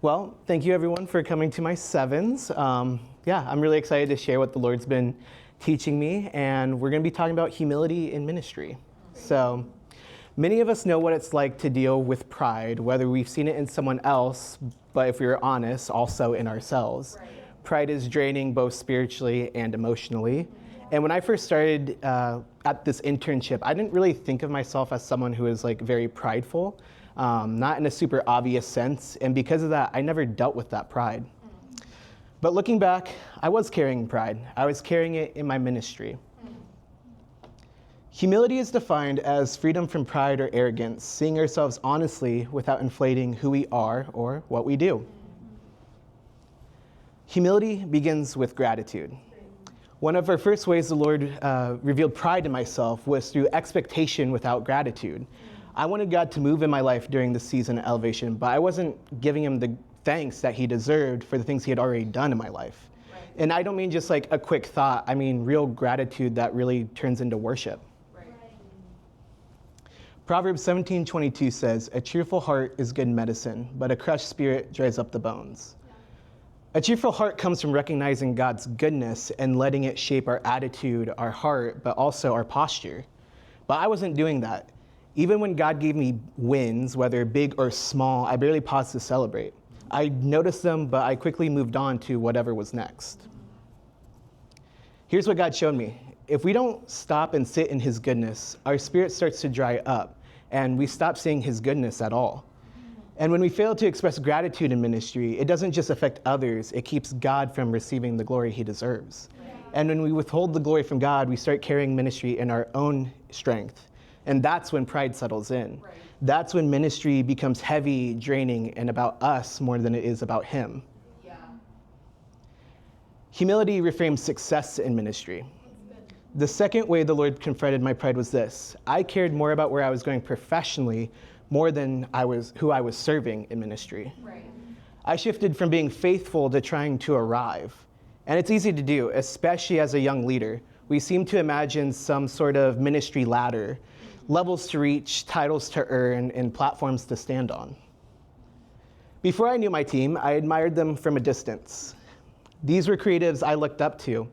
Well, thank you everyone for coming to my 7's. I'm really excited to share what the Lord's been teaching me, and we're going to be talking about humility in ministry. So, many of us know what it's like to deal with pride, whether we've seen it in someone else, but if we were honest, also in ourselves. Right. Pride is draining both spiritually and emotionally. And when I first started at this internship, I didn't really think of myself as someone who is like very prideful, not in a super obvious sense. And because of that, I never dealt with that pride. But looking back, I was carrying pride. I was carrying it in my ministry. Humility is defined as freedom from pride or arrogance, seeing ourselves honestly without inflating who we are or what we do. Humility begins with gratitude. One of our first ways the Lord revealed pride in myself was through expectation without gratitude. I wanted God to move in my life during this season of elevation, but I wasn't giving him the thanks that he deserved for the things he had already done in my life. Right. And I don't mean just like a quick thought, I mean real gratitude that really turns into worship. Right. Proverbs 17:22 says, "A cheerful heart is good medicine, but a crushed spirit dries up the bones." A cheerful heart comes from recognizing God's goodness and letting it shape our attitude, our heart, but also our posture. But I wasn't doing that. Even when God gave me wins, whether big or small, I barely paused to celebrate. I noticed them, but I quickly moved on to whatever was next. Here's what God showed me. If we don't stop and sit in his goodness, our spirit starts to dry up, and we stop seeing his goodness at all. And when we fail to express gratitude in ministry, it doesn't just affect others, it keeps God from receiving the glory he deserves. Right. And when we withhold the glory from God, we start carrying ministry in our own strength. And that's when pride settles in. Right. That's when ministry becomes heavy, draining, and about us more than it is about him. Yeah. Humility reframes success in ministry. The second way the Lord confronted my pride was this. I cared more about where I was going professionally more than who I was serving in ministry. Right. I shifted from being faithful to trying to arrive. And it's easy to do, especially as a young leader. We seem to imagine some sort of ministry ladder, levels to reach, titles to earn, and platforms to stand on. Before I knew my team, I admired them from a distance. These were creatives I looked up to.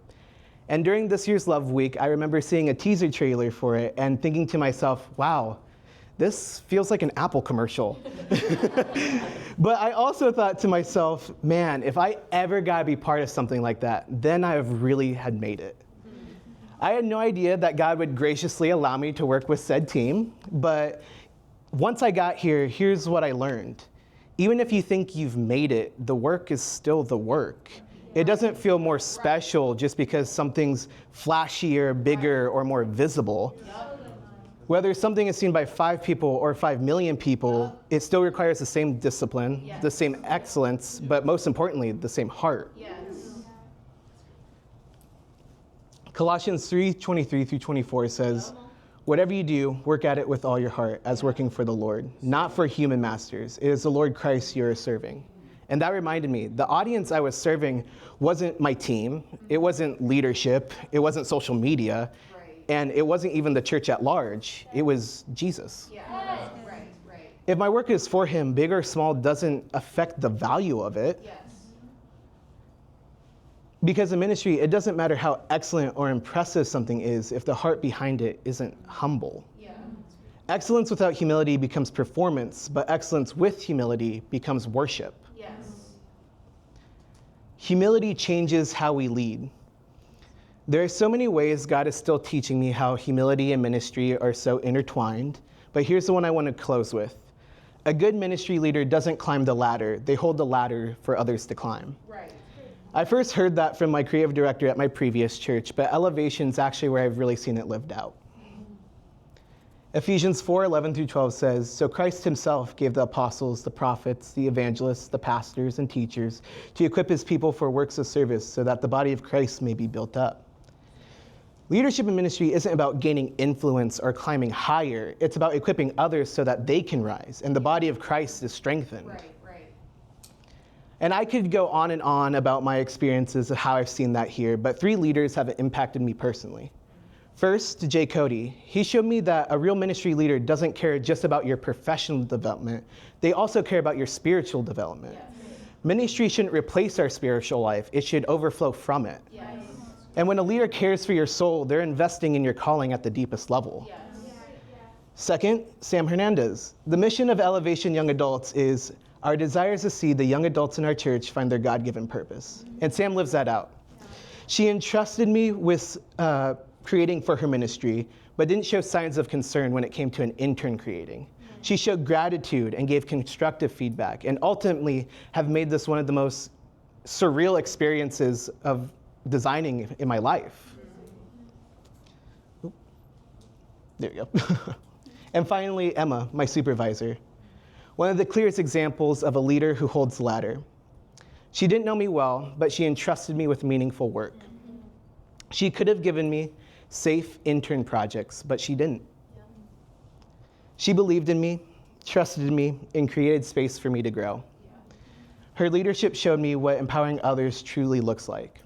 And during this year's Love Week, I remember seeing a teaser trailer for it and thinking to myself, wow, this feels like an Apple commercial. But I also thought to myself, man, if I ever got to be part of something like that, then I really had made it. I had no idea that God would graciously allow me to work with said team, but once I got here, here's what I learned. Even if you think you've made it, the work is still the work. It doesn't feel more special just because something's flashier, bigger, or more visible. Whether something is seen by 5 people or 5 million people, it still requires the same discipline, the same excellence, but most importantly, the same heart. Yes. Colossians 3:23-24 says, "Whatever you do, work at it with all your heart, as working for the Lord, not for human masters. It is the Lord Christ you are serving." And that reminded me, the audience I was serving wasn't my team, it wasn't leadership, it wasn't social media, and it wasn't even the church at large. It was Jesus. Yeah. Right. If my work is for him, big or small doesn't affect the value of it. Yes. Because in ministry, it doesn't matter how excellent or impressive something is if the heart behind it isn't humble. Yeah. Excellence without humility becomes performance, but excellence with humility becomes worship. Yes. Humility changes how we lead. There are so many ways God is still teaching me how humility and ministry are so intertwined, but here's the one I want to close with. A good ministry leader doesn't climb the ladder, they hold the ladder for others to climb. Right. I first heard that from my creative director at my previous church, but Elevation's actually where I've really seen it lived out. Ephesians 4:11-12 says, "So Christ himself gave the apostles, the prophets, the evangelists, the pastors, and teachers to equip his people for works of service so that the body of Christ may be built up." Leadership in ministry isn't about gaining influence or climbing higher. It's about equipping others so that they can rise and the body of Christ is strengthened. Right. And I could go on and on about my experiences of how I've seen that here, but 3 leaders have impacted me personally. First, Jay Cody. He showed me that a real ministry leader doesn't care just about your professional development. They also care about your spiritual development. Yes. Ministry shouldn't replace our spiritual life. It should overflow from it. Yes. And when a leader cares for your soul, they're investing in your calling at the deepest level. Yes. Second, Sam Hernandez. The mission of Elevation Young Adults is our desire is to see the young adults in our church find their God-given purpose. And Sam lives that out. She entrusted me with creating for her ministry, but didn't show signs of concern when it came to an intern creating. She showed gratitude and gave constructive feedback, and ultimately have made this one of the most surreal experiences of designing in my life. Oop. There you go. And finally, Emma, my supervisor. One of the clearest examples of a leader who holds the ladder. She didn't know me well, but she entrusted me with meaningful work. She could have given me safe intern projects, but she didn't. She believed in me, trusted in me, and created space for me to grow. Her leadership showed me what empowering others truly looks like.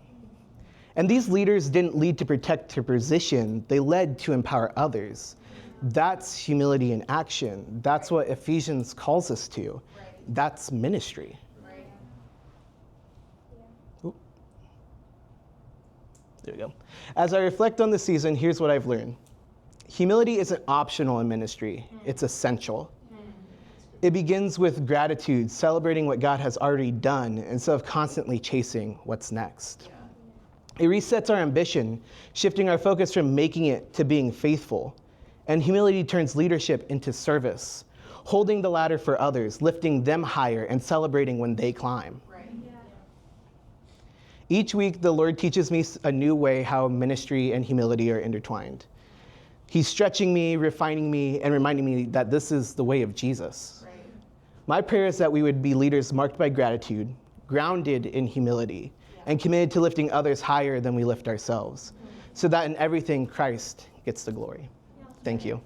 And these leaders didn't lead to protect their position, they led to empower others. That's humility in action. That's what Ephesians calls us to. That's ministry. There we go. As I reflect on the season, here's what I've learned. Humility isn't optional in ministry, it's essential. It begins with gratitude, celebrating what God has already done instead of constantly chasing what's next. It resets our ambition, shifting our focus from making it to being faithful. And humility turns leadership into service, holding the ladder for others, lifting them higher, and celebrating when they climb. Each week, the Lord teaches me a new way how ministry and humility are intertwined. He's stretching me, refining me, and reminding me that this is the way of Jesus. My prayer is that we would be leaders marked by gratitude, grounded in humility, and committed to lifting others higher than we lift ourselves, so that in everything, Christ gets the glory. Thank you.